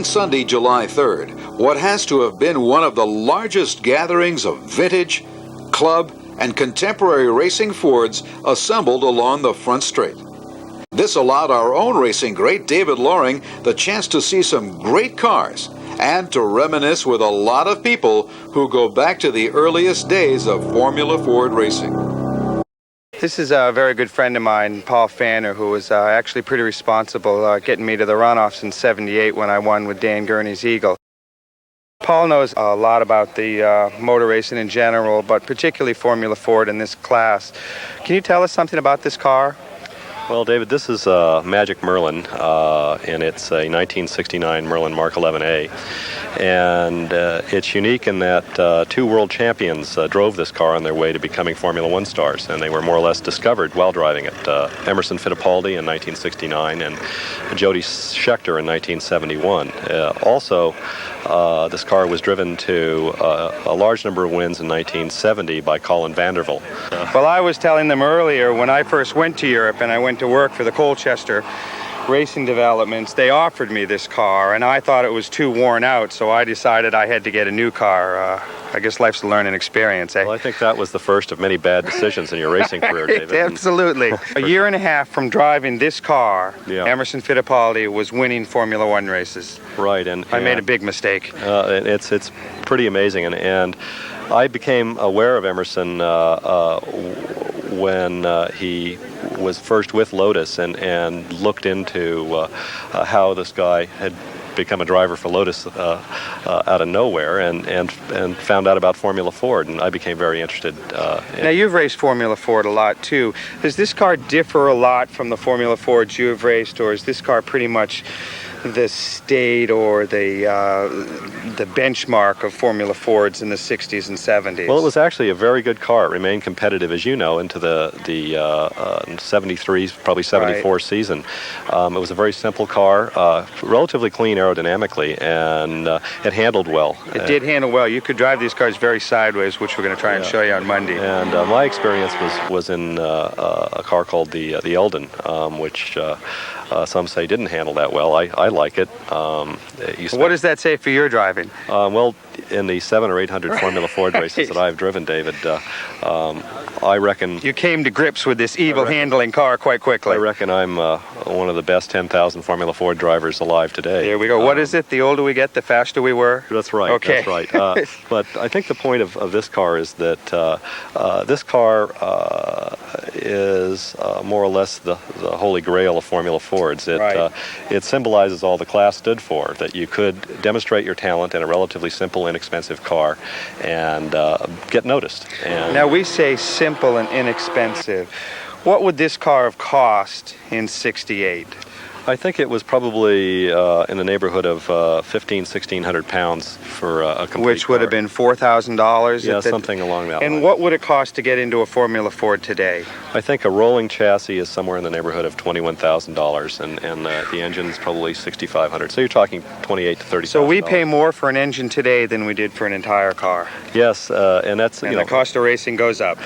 Sunday, July 3rd, what has to have been one of the largest gatherings of vintage, club, and contemporary racing Fords assembled along the front straight. This allowed our own racing great David Loring the chance to see some great cars and to reminisce with a lot of people who go back to the earliest days of Formula Ford racing. This is a very good friend of mine, Paul Pfanner, who was actually pretty responsible getting me to the runoffs in '78 when I won with Dan Gurney's Eagle. Paul knows a lot about the motor racing in general, but particularly Formula Ford in this class. Can you tell us something about this car? Well, David, this is a Magic Merlyn, and it's a 1969 Merlyn Mk-11a. And it's unique in that two world champions drove this car on their way to becoming Formula One stars, and they were more or less discovered while driving it. Emerson Fittipaldi in 1969 and Jody Scheckter in 1971. Also, this car was driven to a large number of wins in 1970 by Colin Vandervell. Well, I was telling them earlier, when I first went to Europe and I went to work for the Colchester Racing Developments, they offered me this car, and I thought it was too worn out, so I decided I had to get a new car. I guess life's a learning experience, eh? Well, I think that was the first of many bad decisions in your racing career, David. Absolutely. A year and a half from driving this car, Emerson Fittipaldi was winning Formula One races. Right, and I made a big mistake. It's pretty amazing, and I became aware of Emerson when he was first with Lotus and looked into how this guy had become a driver for Lotus out of nowhere and found out about Formula Ford, and I became very interested. Now, you've raced Formula Ford a lot too. Does this car differ a lot from the Formula Fords you have raced, or is this car pretty much the state or the benchmark of Formula Fords in the 60s and 70s? Well, it was actually a very good car. It remained competitive, as you know, into the 73, probably 74 season. It was a very simple car, relatively clean aerodynamically, and it handled well. It did handle well. You could drive these cars very sideways, which we're going to try and show you on Monday. And my experience was in a car called the Eldon, which some say didn't handle that well. I like it. What does that say for your driving? Well, in the 700 or 800 Formula Ford races that I've driven, David, I reckon... You came to grips with this evil handling car quite quickly. I reckon I'm one of the best 10,000 Formula Ford drivers alive today. There we go. What is it? The older we get, the faster we were? That's right. Okay. That's right. But I think the point of this car is that this car is more or less the holy grail of Formula Fords. It symbolizes all the class stood for, that you could demonstrate your talent in a relatively simple, inexpensive car and get noticed. And now, we say simple and inexpensive. What would this car have cost in '68? I think it was probably in the neighborhood of 1,600 pounds for a complete Which would have been $4,000? Yeah, something along that line. And what would it cost to get into a Formula Ford today? I think a rolling chassis is somewhere in the neighborhood of $21,000, and the engine is probably $6,500. So you're talking $28,000 to $30,000. So we pay more for an engine today than we did for an entire car. Yes, and that's... And the cost of racing goes up.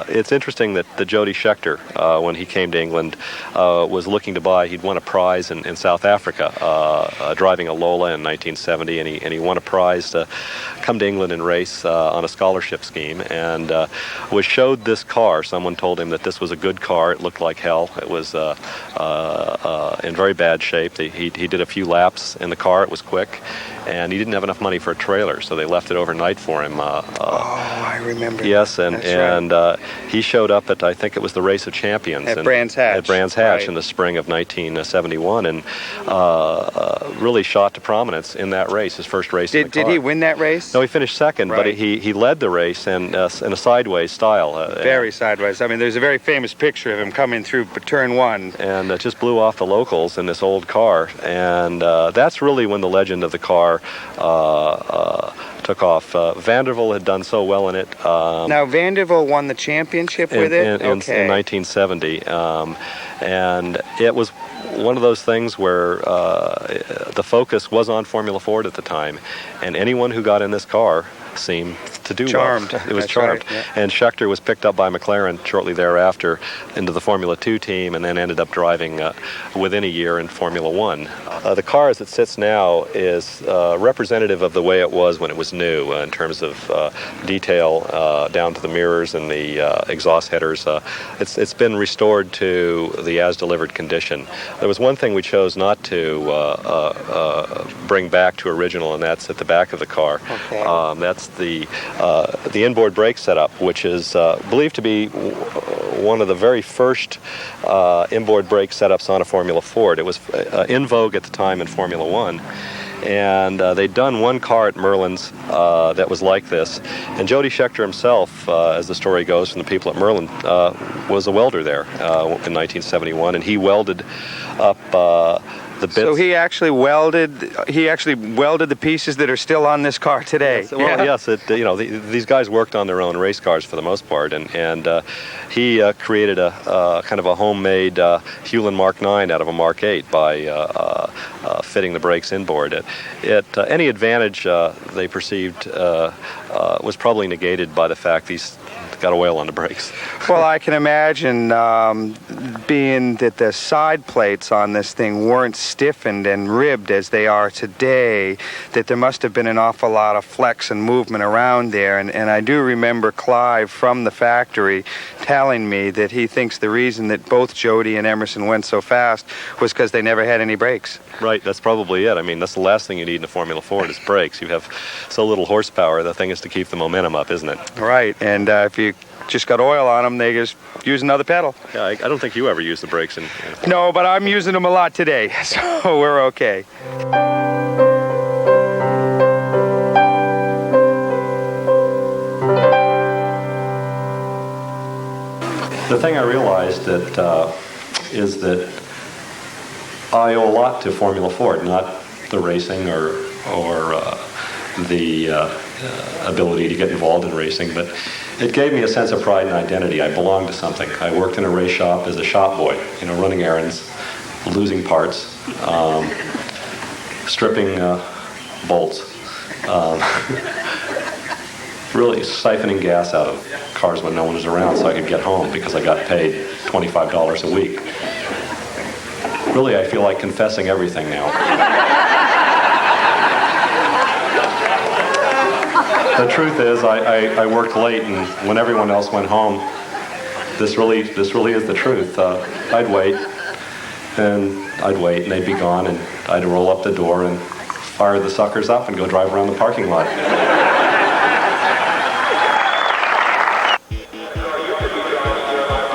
It's interesting that the Jody Scheckter, when he came to England, was looking to buy... He'd won a prize in South Africa, driving a Lola in 1970, and he won a prize to come to England and race on a scholarship scheme, and was showed this car. Someone told him that this was a good car. It looked like hell. It was in very bad shape. He did a few laps in the car. It was quick, and he didn't have enough money for a trailer, so they left it overnight for him. I remember. Yes, and he showed up at, I think it was the Race of Champions at Brands Hatch. At Brands Hatch in the spring of 1971, and really shot to prominence in that race, his first race in the car. Did he win that race? No, he finished second, but he led the race in a sideways style. Very sideways. I mean, there's a very famous picture of him coming through turn one. And just blew off the locals in this old car, and that's really when the legend of the car took off. Vandervell had done so well in it. Now, Vandervell won the championship with it? In 1970, and it was one of those things where the focus was on Formula Ford at the time, and anyone who got in this car seemed to do charmed. well. It was That's charmed. right, yeah. And Scheckter was picked up by McLaren shortly thereafter into the Formula 2 team, and then ended up driving within a year in Formula 1. The car as it sits now is representative of the way it was when it was new in terms of detail down to the mirrors and the exhaust headers. It's been restored to the as-delivered condition. There was one thing we chose not to bring back to original, and that's at the back of the car. Okay. That's the inboard brake setup, which is believed to be one of the very first inboard brake setups on a Formula Ford. It was in vogue at the time in Formula 1. And they'd done one car at Merlyn's that was like this. And Jody Scheckter himself, as the story goes from the people at Merlyn, was a welder there in 1971, and he welded up the bits. So he actually welded the pieces that are still on this car today. Yes, well, yes. These guys worked on their own race cars for the most part, and he created a kind of a homemade Hewlin Mark 9 out of a Mark 8 by fitting the brakes inboard. Any advantage they perceived was probably negated by the fact these got oil on the brakes. Well, I can imagine being that the side plates on this thing weren't stiffened and ribbed as they are today, that there must have been an awful lot of flex and movement around there. And I do remember Clive from the factory telling me that he thinks the reason that both Jody and Emerson went so fast was because they never had any brakes. Right, that's probably it. I mean, that's the last thing you need in a Formula Ford is brakes. You have so little horsepower, the thing is to keep the momentum up, isn't it? Right, and if you just got oil on them, they just use another pedal. Yeah, I don't think you ever use the brakes. No, but I'm using them a lot today, so we're okay. The thing I realized is that I owe a lot to Formula Ford, not the racing or the ability to get involved in racing, but it gave me a sense of pride and identity. I belonged to something. I worked in a race shop as a shop boy, running errands, losing parts, stripping bolts, really siphoning gas out of cars when no one was around so I could get home because I got paid $25 a week. Really, I feel like confessing everything now. The truth is, I worked late, and when everyone else went home, this really is the truth. I'd wait, and they'd be gone, and I'd roll up the door and fire the suckers up and go drive around the parking lot.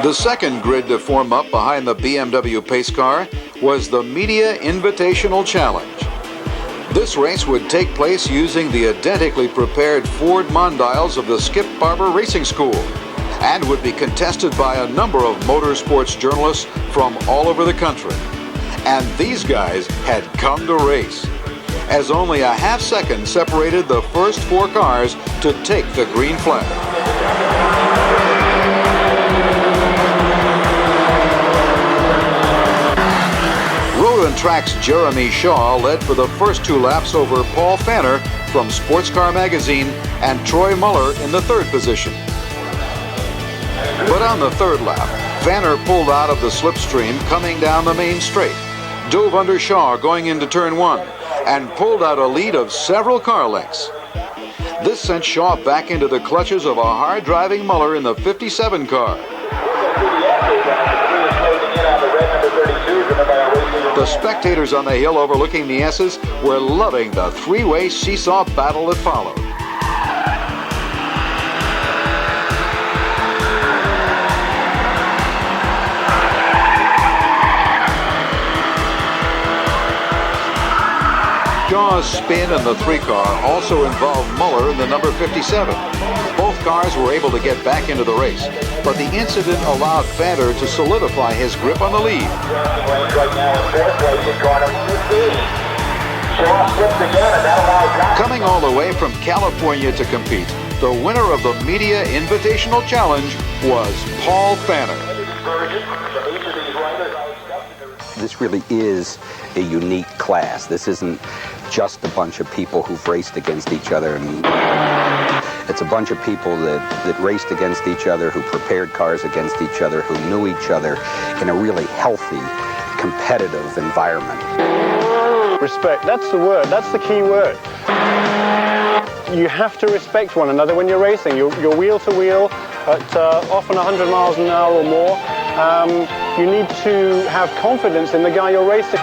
The second grid to form up behind the BMW pace car was the Media Invitational Challenge. This race would take place using the identically prepared Ford Mondials of the Skip Barber Racing School and would be contested by a number of motorsports journalists from all over the country. And these guys had come to race, as only a half second separated the first four cars to take the green flag. Track's Jeremy Shaw led for the first two laps over Paul Pfanner from Sports Car Magazine and Troy Muller in the third position. But on the third lap, Pfanner pulled out of the slipstream coming down the main straight, dove under Shaw going into turn one, and pulled out a lead of several car lengths. This sent Shaw back into the clutches of a hard-driving Muller in the 57 car. The spectators on the hill overlooking the S's were loving the three-way seesaw battle that followed. Shaw's spin in the 3-car also involved Muller in the number 57. Both cars were able to get back into the race, but the incident allowed Pfanner to solidify his grip on the lead. Coming all the way from California to compete, the winner of the Media Invitational Challenge was Paul Pfanner. This really is a unique class. This isn't just a bunch of people who've raced against each other. And It's a bunch of people that raced against each other, who prepared cars against each other, who knew each other in a really healthy, competitive environment. Respect, that's the word, that's the key word. You have to respect one another when you're racing. You're wheel to wheel at often 100 miles an hour or more. You need to have confidence in the guy you're racing.